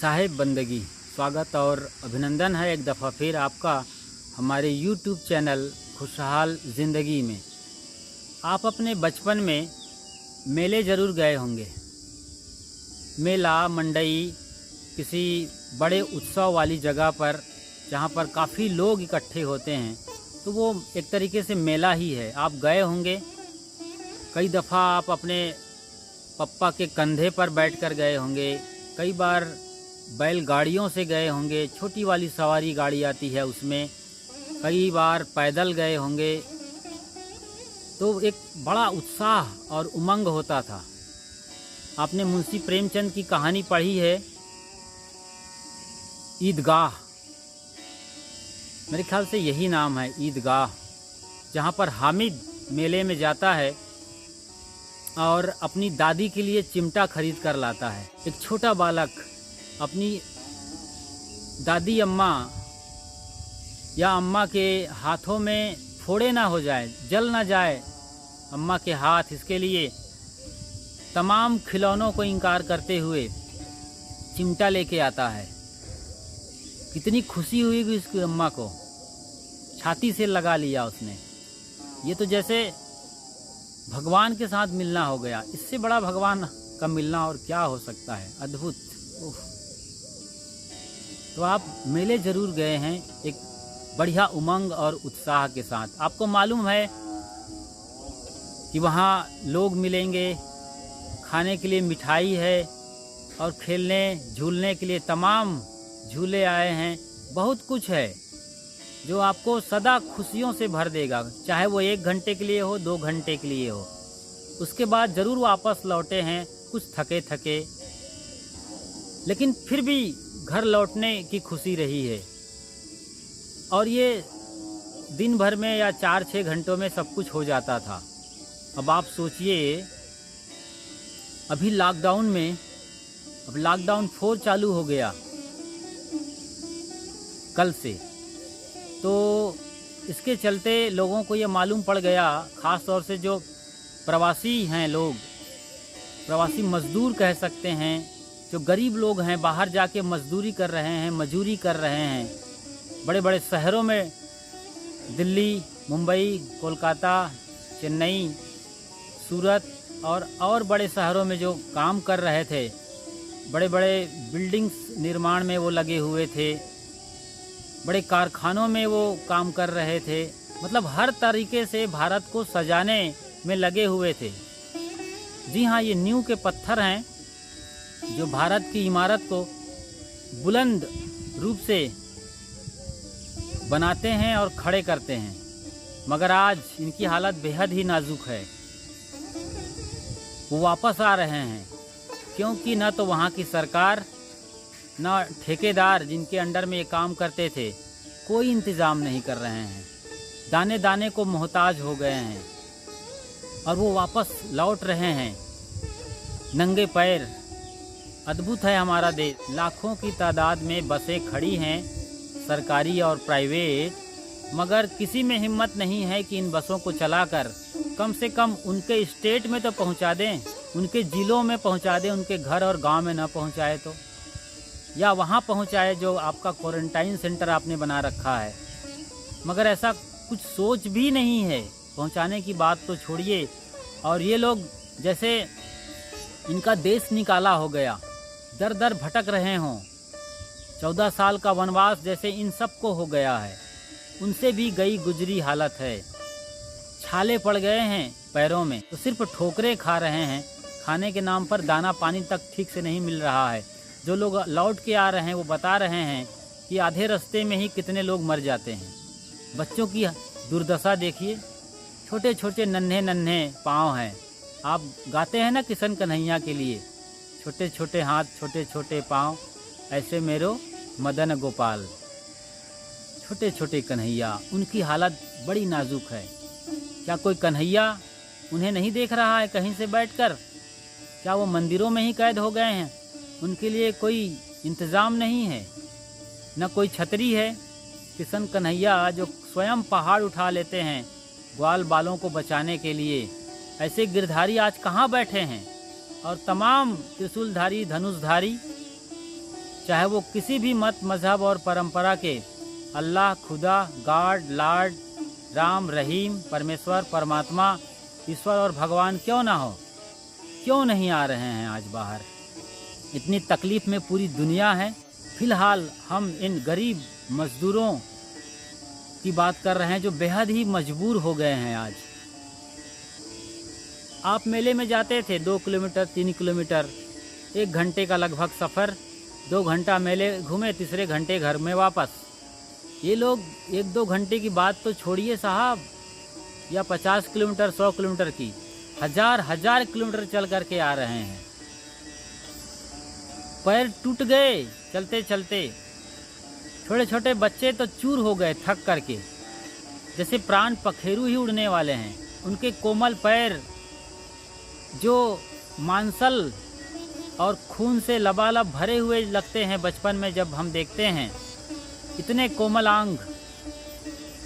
साहिब बंदगी। स्वागत और अभिनंदन है एक दफ़ा फिर आपका हमारे YouTube चैनल खुशहाल ज़िंदगी में। आप अपने बचपन में मेले ज़रूर गए होंगे। मेला मंडई किसी बड़े उत्सव वाली जगह पर जहाँ पर काफ़ी लोग इकट्ठे होते हैं, तो वो एक तरीके से मेला ही है। आप गए होंगे, कई दफ़ा आप अपने पप्पा के कंधे पर बैठकर गए होंगे, कई बार बैलगाड़ियों से गए होंगे, छोटी वाली सवारी गाड़ी आती है उसमें, कई बार पैदल गए होंगे। तो एक बड़ा उत्साह और उमंग होता था। आपने मुंशी प्रेमचंद की कहानी पढ़ी है ईदगाह, मेरे ख्याल से यही नाम है ईदगाह, जहाँ पर हामिद मेले में जाता है और अपनी दादी के लिए चिमटा खरीद कर लाता है। एक छोटा बालक अपनी दादी अम्मा या अम्मा के हाथों में फोड़े ना हो जाए, जल ना जाए अम्मा के हाथ, इसके लिए तमाम खिलौनों को इनकार करते हुए चिमटा लेके आता है। कितनी खुशी हुई उसकी अम्मा को, छाती से लगा लिया उसने। ये तो जैसे भगवान के साथ मिलना हो गया। इससे बड़ा भगवान का मिलना और क्या हो सकता है, अद्भुत। तो आप मेले जरूर गए हैं एक बढ़िया उमंग और उत्साह के साथ। आपको मालूम है कि वहाँ लोग मिलेंगे, खाने के लिए मिठाई है और खेलने झूलने के लिए तमाम झूले आए हैं। बहुत कुछ है जो आपको सदा खुशियों से भर देगा, चाहे वो 1 घंटे के लिए हो, 2 घंटे के लिए हो। उसके बाद ज़रूर वापस लौटे हैं कुछ थके थके, लेकिन फिर भी घर लौटने की खुशी रही है। और ये दिन भर में या 4-6 घंटों में सब कुछ हो जाता था। अब आप सोचिए, अभी लॉकडाउन में, अब लॉकडाउन 4 चालू हो गया कल से, तो इसके चलते लोगों को ये मालूम पड़ गया, ख़ास तौर से जो प्रवासी हैं लोग, प्रवासी मज़दूर कह सकते हैं, जो गरीब लोग हैं, बाहर जाके मज़दूरी कर रहे हैं, मजूरी कर रहे हैं, बड़े बड़े शहरों में, दिल्ली, मुंबई, कोलकाता, चेन्नई, सूरत और बड़े शहरों में जो काम कर रहे थे, बड़े बड़े बिल्डिंग्स निर्माण में वो लगे हुए थे, बड़े कारखानों में वो काम कर रहे थे, मतलब हर तरीके से भारत को सजाने में लगे हुए थे। जी हाँ, ये नींव के पत्थर हैं जो भारत की इमारत को बुलंद रूप से बनाते हैं और खड़े करते हैं। मगर आज इनकी हालत बेहद ही नाजुक है। वो वापस आ रहे हैं क्योंकि न तो वहाँ की सरकार, न ठेकेदार जिनके अंडर में ये काम करते थे, कोई इंतज़ाम नहीं कर रहे हैं, दाने दाने को मोहताज हो गए हैं और वो वापस लौट रहे हैं नंगे पैर। अद्भुत है हमारा देश। लाखों की तादाद में बसें खड़ी हैं, सरकारी और प्राइवेट, मगर किसी में हिम्मत नहीं है कि इन बसों को चलाकर कम से कम उनके स्टेट में तो पहुंचा दें, उनके ज़िलों में पहुंचा दें, उनके घर और गांव में न पहुंचाए तो, या वहाँ पहुँचाए जो आपका क्वारंटाइन सेंटर आपने बना रखा है। मगर ऐसा कुछ सोच भी नहीं है, पहुँचाने की बात तो छोड़िए। और ये लोग जैसे इनका देश निकाला हो गया, दर दर भटक रहे हों, 14 साल का वनवास जैसे इन सब को हो गया है। उनसे भी गई गुजरी हालत है, छाले पड़ गए हैं पैरों में, तो सिर्फ ठोकरें खा रहे हैं। खाने के नाम पर दाना पानी तक ठीक से नहीं मिल रहा है। जो लोग लौट के आ रहे हैं वो बता रहे हैं कि आधे रास्ते में ही कितने लोग मर जाते हैं। बच्चों की दुर्दशा देखिए, छोटे छोटे नन्हे नन्हे पाँव हैं। आप गाते हैं ना किशन कन्हैया के लिए, छोटे छोटे हाथ, छोटे छोटे पाँव, ऐसे मेरो मदन गोपाल, छोटे छोटे कन्हैया। उनकी हालत बड़ी नाजुक है। क्या कोई कन्हैया उन्हें नहीं देख रहा है कहीं से बैठकर? क्या वो मंदिरों में ही कैद हो गए हैं? उनके लिए कोई इंतज़ाम नहीं है, न कोई छतरी है। किशन कन्हैया जो स्वयं पहाड़ उठा लेते हैं ग्वाल बालों को बचाने के लिए, ऐसे गिरधारी आज कहाँ बैठे हैं? और तमाम त्रिशूलधारी, धनुषधारी चाहे वो किसी भी मत, मजहब और परंपरा के, अल्लाह, खुदा, गॉड, लॉर्ड, राम, रहीम, परमेश्वर, परमात्मा, ईश्वर और भगवान क्यों ना हो, क्यों नहीं आ रहे हैं आज बाहर? इतनी तकलीफ में पूरी दुनिया है। फिलहाल हम इन गरीब मजदूरों की बात कर रहे हैं जो बेहद ही मजबूर हो गए हैं आज। आप मेले में जाते थे 2 किलोमीटर 3 किलोमीटर, 1 घंटे का लगभग सफ़र, 2 घंटा मेले घूमे, तीसरे घंटे घर में वापस। ये लोग 1-2 घंटे की बात तो छोड़िए साहब, या 50 किलोमीटर 100 किलोमीटर की, हजार किलोमीटर चल करके आ रहे हैं। पैर टूट गए चलते चलते, छोटे छोटे बच्चे तो चूर हो गए थक करके, जैसे प्राण पखेरु ही उड़ने वाले हैं। उनके कोमल पैर जो मांसल और खून से लबालब भरे हुए लगते हैं बचपन में जब हम देखते हैं, इतने कोमल अंग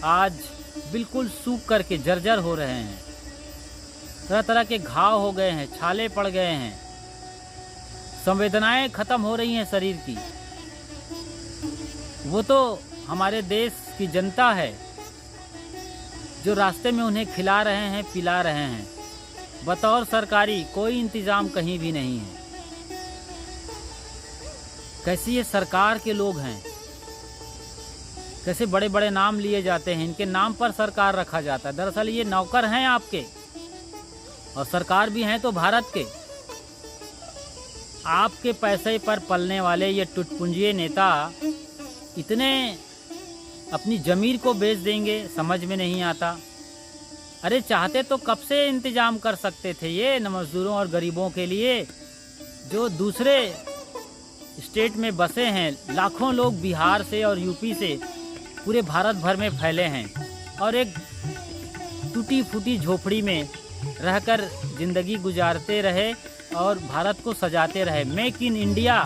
आज बिल्कुल सूख करके जर्जर हो रहे हैं। तरह तरह के घाव हो गए हैं, छाले पड़ गए हैं, संवेदनाएं खत्म हो रही हैं शरीर की। वो तो हमारे देश की जनता है जो रास्ते में उन्हें खिला रहे हैं, पिला रहे हैं। बतौर सरकारी कोई इंतजाम कहीं भी नहीं है। कैसी ये सरकार के लोग हैं, कैसे बड़े बड़े नाम लिए जाते हैं, इनके नाम पर सरकार रखा जाता है। दरअसल ये नौकर हैं आपके, और सरकार भी हैं तो भारत के। आपके पैसे पर पलने वाले ये टुटपुंजिये नेता इतने अपनी ज़मीर को बेच देंगे, समझ में नहीं आता। अरे चाहते तो कब से इंतजाम कर सकते थे ये मजदूरों और गरीबों के लिए जो दूसरे स्टेट में बसे हैं। लाखों लोग बिहार से और यूपी से पूरे भारत भर में फैले हैं और एक टूटी फूटी झोपड़ी में रहकर ज़िंदगी गुजारते रहे और भारत को सजाते रहे। मेक इन इंडिया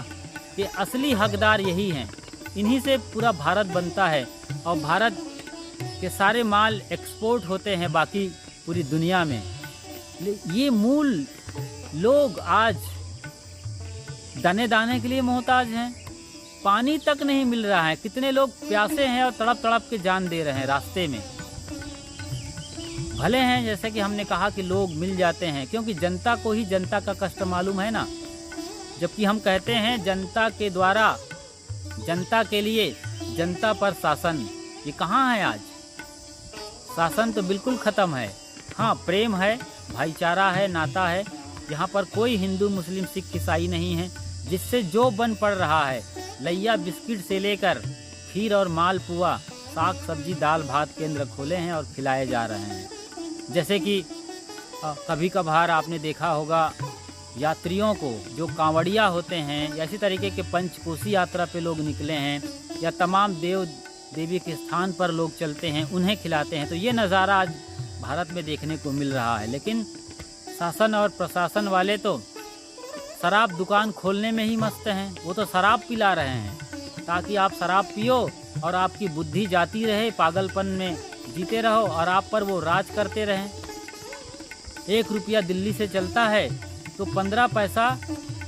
के असली हकदार यही हैं। इन्हीं से पूरा भारत बनता है और भारत के सारे माल एक्सपोर्ट होते हैं बाकी पूरी दुनिया में। ये मूल लोग आज दाने दाने के लिए मोहताज हैं। पानी तक नहीं मिल रहा है। कितने लोग प्यासे हैं और तड़प तड़प के जान दे रहे हैं रास्ते में। भले हैं जैसे कि हमने कहा कि लोग मिल जाते हैं, क्योंकि जनता को ही जनता का कष्ट मालूम है ना। जबकि हम कहते हैं जनता के द्वारा, जनता के लिए, जनता पर शासन। ये कहाँ है आज? शासन तो बिल्कुल ख़त्म है। हाँ, प्रेम है, भाईचारा है, नाता है। यहाँ पर कोई हिंदू मुस्लिम सिख ईसाई नहीं है। जिससे जो बन पड़ रहा है, लैया बिस्किट से लेकर खीर और मालपुआ, साग सब्जी दाल भात केंद्र खोले हैं और खिलाए जा रहे हैं। जैसे कि कभी कभार आपने देखा होगा यात्रियों को, जो कांवड़िया होते हैं, या इसी तरीके के पंचकोसी यात्रा पे लोग निकले हैं, या तमाम देव देवी के स्थान पर लोग चलते हैं, उन्हें खिलाते हैं। तो ये नज़ारा आज भारत में देखने को मिल रहा है। लेकिन शासन और प्रशासन वाले तो शराब दुकान खोलने में ही मस्त हैं। वो तो शराब पिला रहे हैं ताकि आप शराब पियो और आपकी बुद्धि जाती रहे, पागलपन में जीते रहो और आप पर वो राज करते रहें। 1 रुपया दिल्ली से चलता है तो 15 पैसा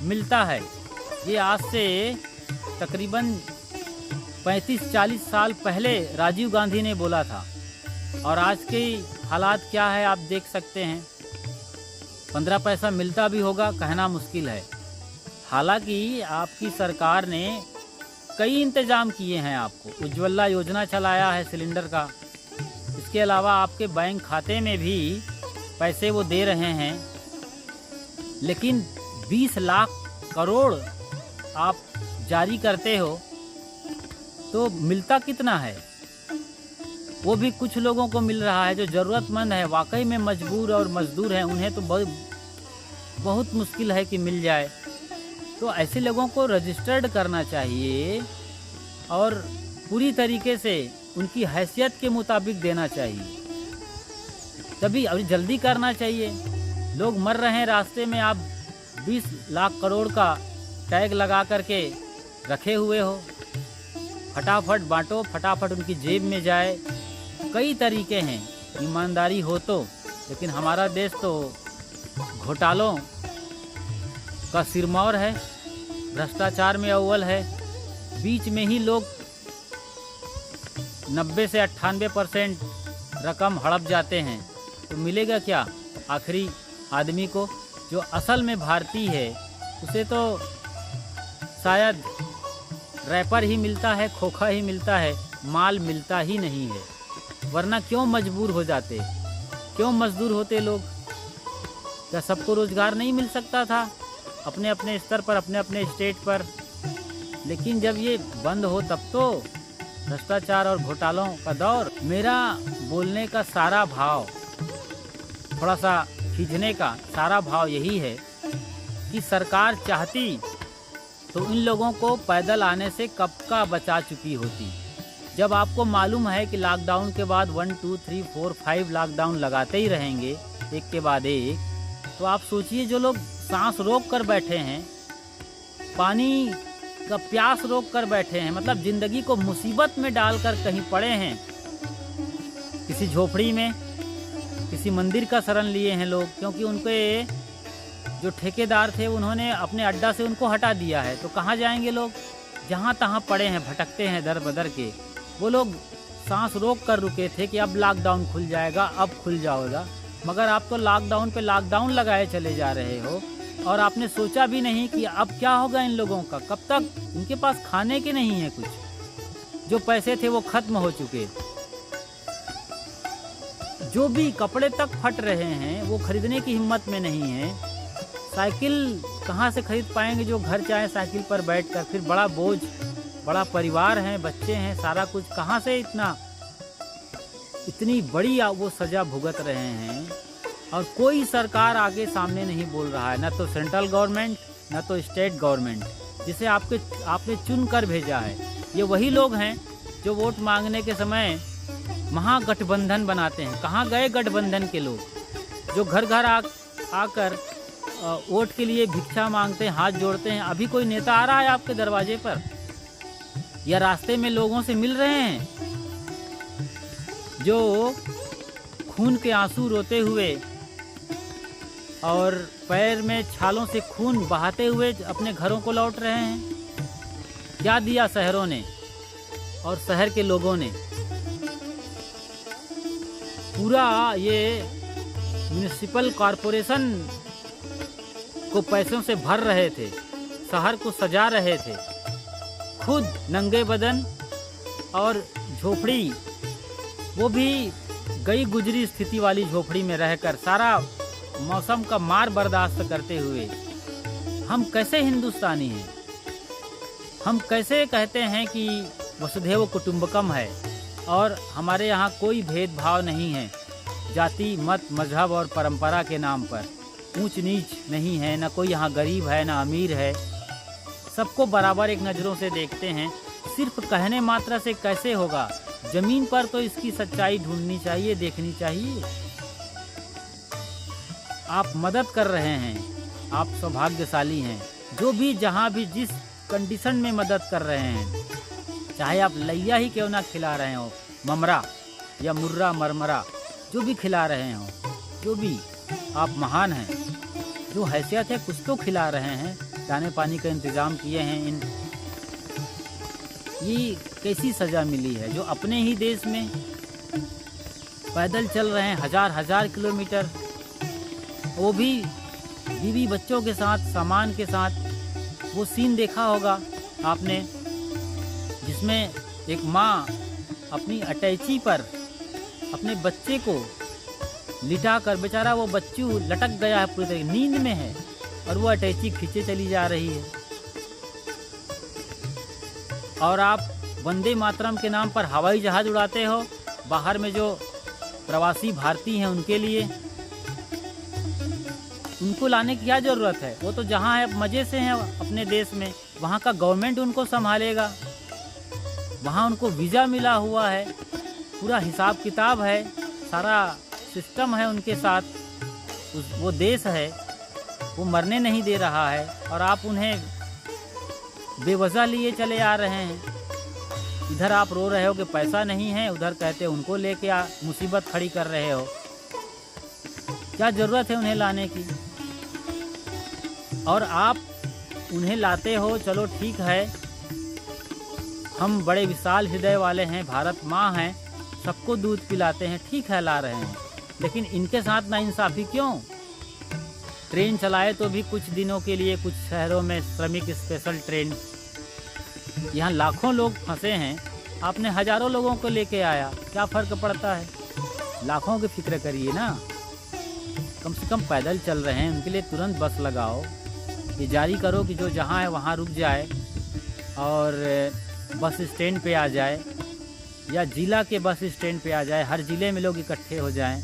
मिलता है। ये आज से तकरीबन 35-40 साल पहले राजीव गांधी ने बोला था, और आज के हालात क्या है आप देख सकते हैं। 15 पैसा मिलता भी होगा, कहना मुश्किल है। हालांकि आपकी सरकार ने कई इंतजाम किए हैं। आपको उज्ज्वला योजना चलाया है सिलेंडर का। इसके अलावा आपके बैंक खाते में भी पैसे वो दे रहे हैं। लेकिन 20 लाख करोड़ आप जारी करते हो तो मिलता कितना है? वो भी कुछ लोगों को मिल रहा है जो ज़रूरतमंद है, वाकई में मजबूर और मजदूर हैं। उन्हें तो बहुत मुश्किल है कि मिल जाए। तो ऐसे लोगों को रजिस्टर्ड करना चाहिए और पूरी तरीके से उनकी हैसियत के मुताबिक देना चाहिए। तभी अभी जल्दी करना चाहिए। लोग मर रहे हैं रास्ते में, आप 20 लाख करोड़ का टैग लगा करके रखे हुए हो। फटाफट बांटो, फटाफट उनकी जेब में जाए। कई तरीके हैं, ईमानदारी हो तो। लेकिन हमारा देश तो घोटालों का सिरमौर है, भ्रष्टाचार में अव्वल है। बीच में ही लोग 90 से 98% रकम हड़प जाते हैं, तो मिलेगा क्या आखिरी आदमी को? जो असल में भारतीय है उसे तो शायद रैपर ही मिलता है, खोखा ही मिलता है, माल मिलता ही नहीं है। वरना क्यों मजबूर हो जाते, क्यों मजदूर होते लोग? क्या सबको रोजगार नहीं मिल सकता था अपने अपने स्तर पर, अपने अपने स्टेट पर? लेकिन जब ये बंद हो तब तो भ्रष्टाचार और घोटालों का दौर। मेरा बोलने का सारा भाव, थोड़ा सा खींचने का सारा भाव यही है कि सरकार चाहती तो इन लोगों को पैदल आने से कब का बचा चुकी होती। जब आपको मालूम है कि लॉकडाउन के बाद 1, 2, 3, 4, 5 लॉकडाउन लगाते ही रहेंगे एक के बाद एक, तो आप सोचिए जो लोग सांस रोक कर बैठे हैं, पानी का प्यास रोक कर बैठे हैं, मतलब जिंदगी को मुसीबत में डालकर कहीं पड़े हैं, किसी झोपड़ी में, किसी मंदिर का शरण लिए हैं लोग, क्योंकि उनके जो ठेकेदार थे उन्होंने अपने अड्डा से उनको हटा दिया है। तो कहाँ जाएंगे लोग? जहाँ तहाँ पड़े हैं, भटकते हैं दर बदर के। वो लोग सांस रोक कर रुके थे कि अब लॉकडाउन खुल जाएगा, अब खुल जाएगा, मगर आप तो लॉकडाउन पे लॉकडाउन लगाए चले जा रहे हो। और आपने सोचा भी नहीं कि अब क्या होगा इन लोगों का, कब तक इनके पास खाने के नहीं है कुछ, जो पैसे थे वो खत्म हो चुके, जो भी कपड़े तक फट रहे हैं वो खरीदने की हिम्मत में नहीं है। साइकिल कहाँ से खरीद पाएंगे जो घर चाहे साइकिल पर बैठकर? फिर बड़ा बोझ, बड़ा परिवार है, बच्चे हैं, सारा कुछ, कहाँ से इतनी बड़ी वो सजा भुगत रहे हैं। और कोई सरकार आगे सामने नहीं बोल रहा है, ना तो सेंट्रल गवर्नमेंट, ना तो स्टेट गवर्नमेंट, जिसे आपने चुन कर भेजा है। ये वही लोग हैं जो वोट मांगने के समय महागठबंधन बनाते हैं। कहाँ गए गठबंधन के लोग जो घर घर आकर वोट के लिए भिक्षा मांगते हैं, हाथ जोड़ते हैं? अभी कोई नेता आ रहा है आपके दरवाजे पर, या रास्ते में लोगों से मिल रहे हैं जो खून के आंसू रोते हुए और पैर में छालों से खून बहाते हुए अपने घरों को लौट रहे हैं? क्या दिया शहरों ने और शहर के लोगों ने? पूरा ये म्युनिसिपल कॉरपोरेशन को पैसों से भर रहे थे, शहर को सजा रहे थे, खुद नंगे बदन और झोपड़ी, वो भी गई गुजरी स्थिति वाली झोपड़ी में रहकर सारा मौसम का मार बर्दाश्त करते हुए। हम कैसे हिंदुस्तानी हैं? हम कैसे कहते हैं कि वसुधैव कुटुंबकम है और हमारे यहाँ कोई भेदभाव नहीं है, जाति, मत, मजहब और परंपरा के नाम पर ऊंच नीच नहीं है, ना कोई यहाँ गरीब है ना अमीर है, सबको बराबर एक नज़रों से देखते हैं। सिर्फ कहने मात्रा से कैसे होगा? जमीन पर तो इसकी सच्चाई ढूंढनी चाहिए, देखनी चाहिए। आप मदद कर रहे हैं, आप सौभाग्यशाली हैं। जो भी जहाँ भी जिस कंडीशन में मदद कर रहे हैं, चाहे आप लैया ही क्यों ना खिला रहे हो, ममरा या मुर्रा मरमरा जो भी खिला रहे हो, जो भी, आप महान हैं। जो हैसियत है कुछ तो खिला रहे हैं, दाने पानी का इंतज़ाम किए हैं। ये कैसी सज़ा मिली है जो अपने ही देश में पैदल चल रहे हैं हजार हजार किलोमीटर, वो भी बीवी बच्चों के साथ, सामान के साथ। वो सीन देखा होगा आपने जिसमें एक माँ अपनी अटैची पर अपने बच्चे को लिटा कर, बेचारा वो बच्चू लटक गया है, पूरी तरह नींद में है और वो अटैची खींचे चली जा रही है। और आप वंदे मातरम के नाम पर हवाई जहाज़ उड़ाते हो बाहर में जो प्रवासी भारतीय हैं उनके लिए। उनको लाने की क्या ज़रूरत है? वो तो जहाँ है मज़े से हैं अपने देश में, वहाँ का गवर्नमेंट उनको संभालेगा, वहाँ उनको वीज़ा मिला हुआ है, पूरा हिसाब किताब है, सारा सिस्टम है उनके साथ। वो देश है, वो मरने नहीं दे रहा है और आप उन्हें बेवजह लिए चले आ रहे हैं। इधर आप रो रहे हो कि पैसा नहीं है, उधर कहते उनको लेके मुसीबत खड़ी कर रहे हो। क्या ज़रूरत है उन्हें लाने की? और आप उन्हें लाते हो, चलो ठीक है, हम बड़े विशाल हृदय वाले हैं, भारत माँ हैं, सबको दूध पिलाते हैं, ठीक है ला रहे हैं, लेकिन इनके साथ नाइंसाफ़ी क्यों? ट्रेन चलाए तो भी कुछ दिनों के लिए कुछ शहरों में श्रमिक स्पेशल ट्रेन, यहाँ लाखों लोग फंसे हैं, आपने हज़ारों लोगों को लेके आया, क्या फ़र्क पड़ता है? लाखों की फिक्र करिए ना, कम से कम पैदल चल रहे हैं उनके लिए तुरंत बस लगाओ, ये जारी करो कि जो जहाँ है वहाँ रुक जाए और बस स्टैंड पे आ जाए या जिला के बस स्टैंड पे आ जाए, हर ज़िले में लोग इकट्ठे हो जाएं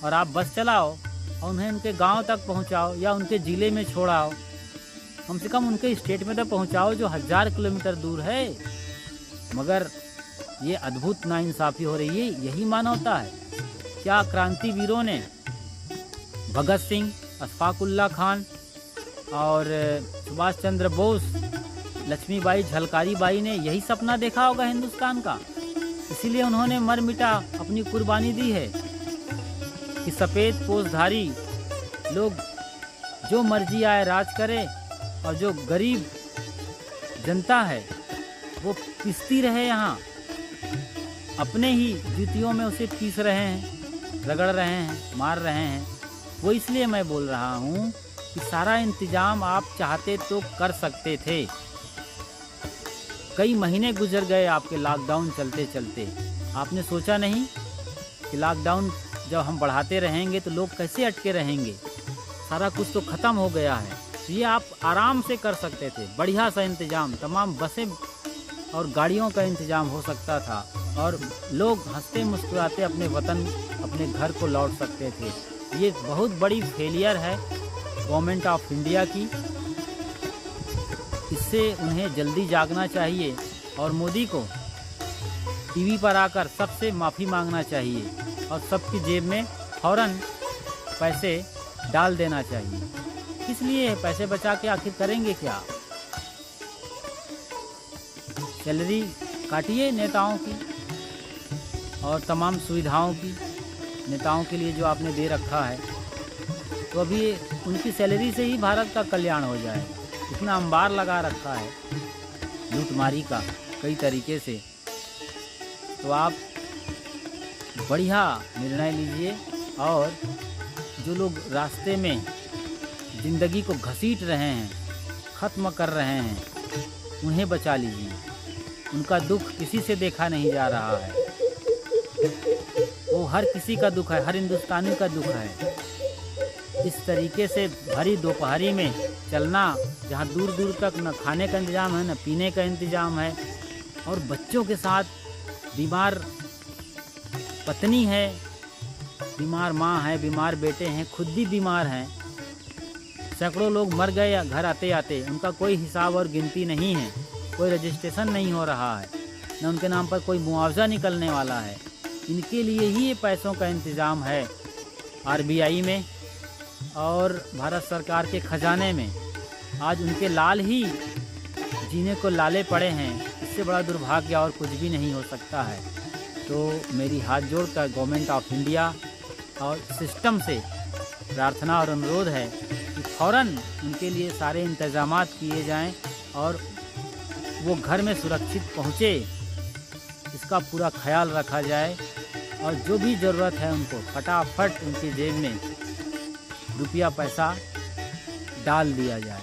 और आप बस चलाओ और उन्हें उनके गांव तक पहुंचाओ या उनके ज़िले में छोड़ाओ, कम से कम उनके स्टेट में तो पहुंचाओ जो 1000 किलोमीटर दूर है। मगर ये अद्भुत नाइंसाफ़ी हो रही है, यही मानवता है क्या? क्रांतिवीरों ने, भगत सिंह, अशफाकुल्ला खान और सुभाष चंद्र बोस, लक्ष्मीबाई, झलकारी बाई ने यही सपना देखा होगा हिंदुस्तान का, इसीलिए उन्होंने मर मिटा अपनी कुर्बानी दी है कि सफ़ेद पोशधारी लोग जो मर्जी आए राज करे और जो गरीब जनता है वो पिसती रहे, यहाँ अपने ही जूतियों में उसे पीस रहे हैं, रगड़ रहे हैं, मार रहे हैं। वो इसलिए मैं बोल रहा हूँ कि सारा इंतज़ाम आप चाहते तो कर सकते थे। कई महीने गुजर गए आपके लॉकडाउन चलते चलते, आपने सोचा नहीं कि लॉकडाउन जब हम बढ़ाते रहेंगे तो लोग कैसे अटके रहेंगे? सारा कुछ तो ख़त्म हो गया है, तो ये आप आराम से कर सकते थे, बढ़िया सा इंतज़ाम, तमाम बसें और गाड़ियों का इंतज़ाम हो सकता था और लोग हंसते मुस्कुराते अपने वतन, अपने घर को लौट सकते थे। ये बहुत बड़ी फेलियर है गवर्नमेंट ऑफ इंडिया की, इससे उन्हें जल्दी जागना चाहिए और मोदी को टीवी पर आकर सबसे माफ़ी मांगना चाहिए और सबकी जेब में फ़ौरन पैसे डाल देना चाहिए। इसलिए पैसे बचा के आखिर करेंगे क्या? सैलरी काटिए नेताओं की और तमाम सुविधाओं की, नेताओं के लिए जो आपने दे रखा है, तो अभी उनकी सैलरी से ही भारत का कल्याण हो जाए। इतना अंबार लगा रखा है लूटमारी का कई तरीके से, तो आप बढ़िया निर्णय लीजिए और जो लोग रास्ते में ज़िंदगी को घसीट रहे हैं, ख़त्म कर रहे हैं, उन्हें बचा लीजिए। उनका दुख किसी से देखा नहीं जा रहा है, वो हर किसी का दुख है, हर हिंदुस्तानी का दुख है। इस तरीके से भरी दोपहरी में चलना, जहाँ दूर दूर तक न खाने का इंतज़ाम है, न पीने का इंतज़ाम है, और बच्चों के साथ बीमार पत्नी है, बीमार माँ है, बीमार बेटे हैं, खुद भी बीमार हैं, सैकड़ों लोग मर गए घर आते आते, उनका कोई हिसाब और गिनती नहीं है, कोई रजिस्ट्रेशन नहीं हो रहा है, न उनके नाम पर कोई मुआवजा निकलने वाला है। इनके लिए ही ये पैसों का इंतज़ाम है आरबीआई में और भारत सरकार के खजाने में। आज उनके लाल ही जीने को लाले पड़े हैं, इससे बड़ा दुर्भाग्य और कुछ भी नहीं हो सकता है। तो मेरी हाथ जोड़कर गवर्नमेंट ऑफ इंडिया और सिस्टम से प्रार्थना और अनुरोध है कि फ़ौरन उनके लिए सारे इंतज़ामात किए जाएं और वो घर में सुरक्षित पहुँचे, इसका पूरा ख्याल रखा जाए और जो भी ज़रूरत है उनको फटाफट उनकी जेब में रुपया पैसा डाल दिया जाए।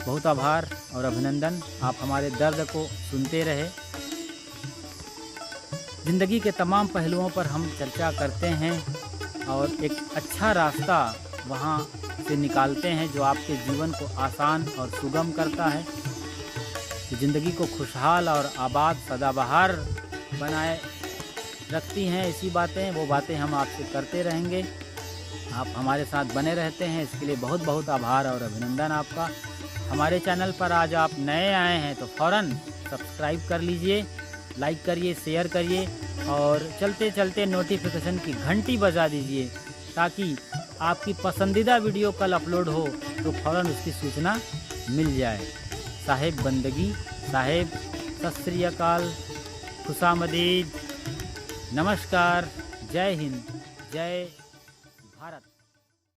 बहुत आभार और अभिनंदन, आप हमारे दर्द को सुनते रहे। ज़िंदगी के तमाम पहलुओं पर हम चर्चा करते हैं और एक अच्छा रास्ता वहाँ से निकालते हैं जो आपके जीवन को आसान और सुगम करता है, तो ज़िंदगी को खुशहाल और आबाद सदाबहार बनाए रखती हैं। ऐसी बातें, वो बातें हम आपसे करते रहेंगे। आप हमारे साथ बने रहते हैं, इसके लिए बहुत बहुत आभार और अभिनंदन आपका। हमारे चैनल पर आज आप नए आए हैं तो फ़ौरन सब्सक्राइब कर लीजिए, लाइक करिए, शेयर करिए और चलते चलते नोटिफिकेशन की घंटी बजा दीजिए ताकि आपकी पसंदीदा वीडियो कल अपलोड हो तो फ़ौरन उसकी सूचना मिल जाए। साहेब बंदगी, साहेब सत श्री अकाल, खुशामदीद, नमस्कार, जय हिंद, जय भारत।